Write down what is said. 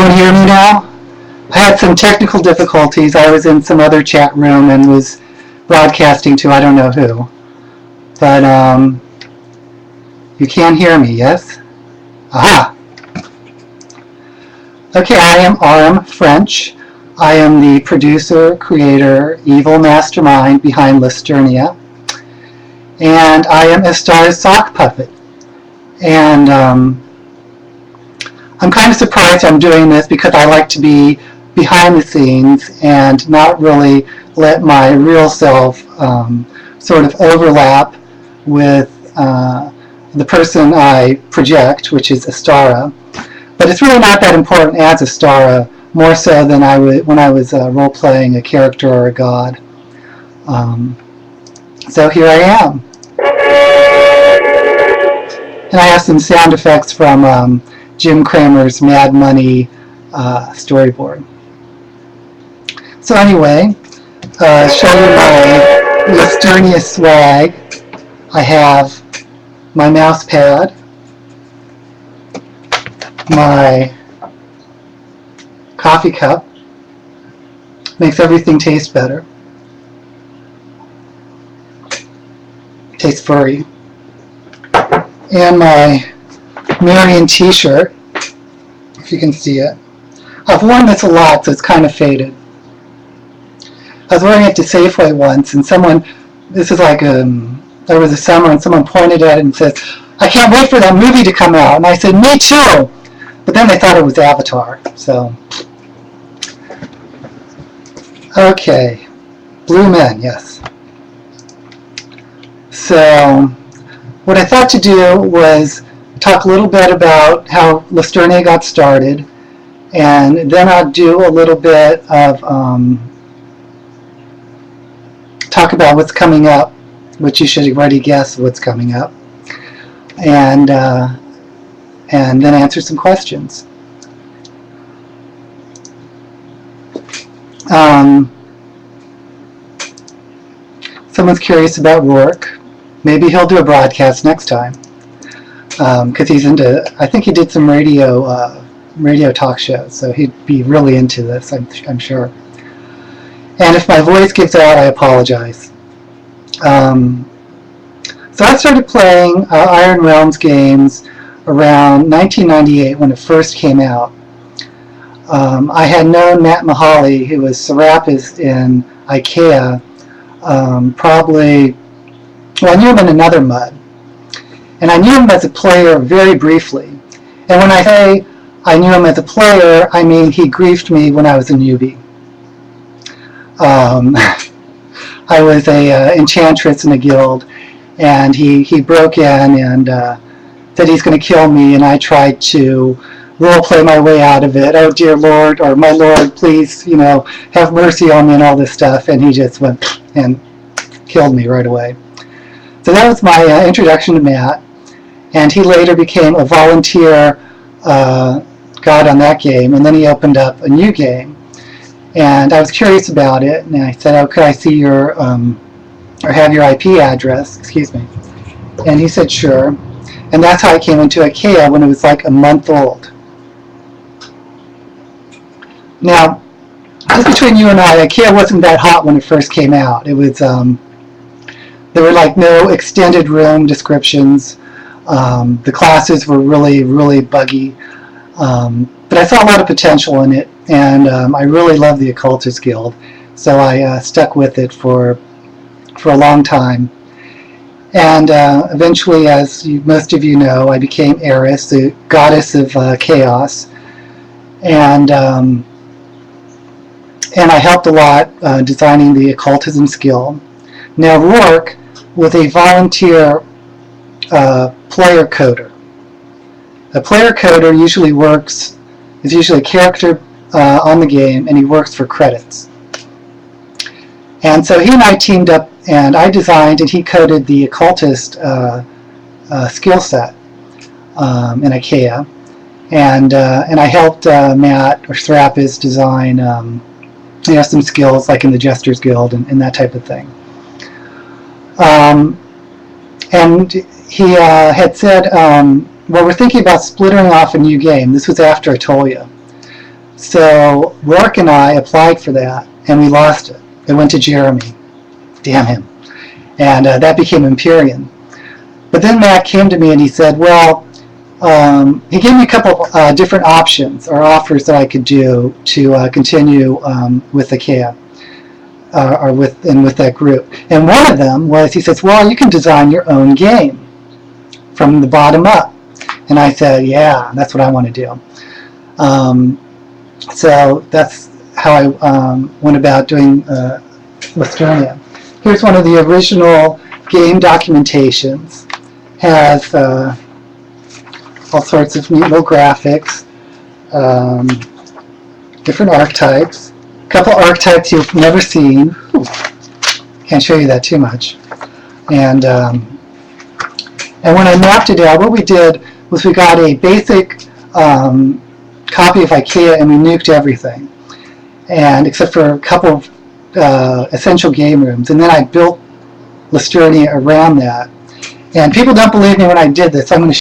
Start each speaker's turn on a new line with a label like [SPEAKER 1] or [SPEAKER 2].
[SPEAKER 1] everyone hear me now? I had some technical difficulties. I was in some other chat room and was broadcasting to I don't know who. But you can hear me, yes? Aha! Okay, I am RM French. I am the producer, creator, evil mastermind behind Lusternia. And I am Estar's sock puppet. And I'm kind of surprised I'm doing this because I like to be behind the scenes and not really let my real self sort of overlap with the person I project, which is Astara. But it's really not that important as Astara, more so than when I was role-playing a character or a god. So here I am. And I have some sound effects from Jim Cramer's Mad Money storyboard. So anyway, show you my Lusternia swag. I have my mouse pad, my coffee cup, makes everything taste better, tastes furry, and my Marion t-shirt, if you can see it. I've worn this a lot, so it's kind of faded. I was wearing it to Safeway once, and this is like, there was a summer, and someone pointed at it and said, "I can't wait for that movie to come out." And I said, "Me too!" But then they thought it was Avatar, so. Okay, Blue Men, yes. So, what I thought to do was talk a little bit about how Lusternia got started, and then I'll do a little bit of talk about what's coming up, which you should already guess what's coming up, and then answer some questions. Someone's curious about Rourke. Maybe he'll do a broadcast next time, because he's into. I think he did some radio talk shows, so he'd be really into this. I'm sure. And if my voice gives out, I apologize. So I started playing Iron Realms games around 1998 when it first came out. I had known Matt Mahaly, who was Serapis in IKEA, probably, well, I knew him in Another Mud. And I knew him as a player very briefly. And when I say I knew him as a player, I mean he griefed me when I was a newbie. I was a enchantress in a guild, and he broke in and said he's going to kill me, and I tried to role-play my way out of it. "Oh dear Lord," or "My Lord, please, have mercy on me," and all this stuff, and he just went and killed me right away. So that was my introduction to Matt, and he later became a volunteer god on that game, and then he opened up a new game. And I was curious about it, and I said, "Oh, could I see your, or have your IP address?" Excuse me. And he said, "Sure." And that's how I came into IKEA when it was like a month old. Now, just between you and I, IKEA wasn't that hot when it first came out. It was, there were like no extended room descriptions. The classes were really, really buggy. But I saw a lot of potential in it, and I really love the Occultist Guild, so I stuck with it for a long time. And eventually, as most of you know, I became Eris, the goddess of chaos, and I helped a lot designing the occultism skill. Now, Rourke was a volunteer player coder. A player coder is usually a character on the game, and he works for credits. And so he and I teamed up, and I designed and he coded the occultist skill set in IKEA, and I helped Matt or Serapis design some skills like in the Jester's Guild and that type of thing. And he had said, well, we're thinking about splitting off a new game. This was after Atolia. So Rourke and I applied for that, and we lost it. It went to Jeremy. Damn him. And that became Empyrean. But then Matt came to me and he said, well, he gave me a couple different options or offers that I could do to continue with the camp or with that group. And one of them was, he says, well, you can design your own game from the bottom up. And I said, yeah, that's what I want to do. So that's how I went about doing Lusternia. Here's one of the original game documentations. Has all sorts of neat little graphics, different archetypes, a couple archetypes you've never seen. Whew. Can't show you that too much. And when I mapped it out, what we did was we got a basic copy of IKEA and we nuked everything, and except for a couple of essential game rooms, and then I built Lusternia around that. And people don't believe me when I did this. I'm going to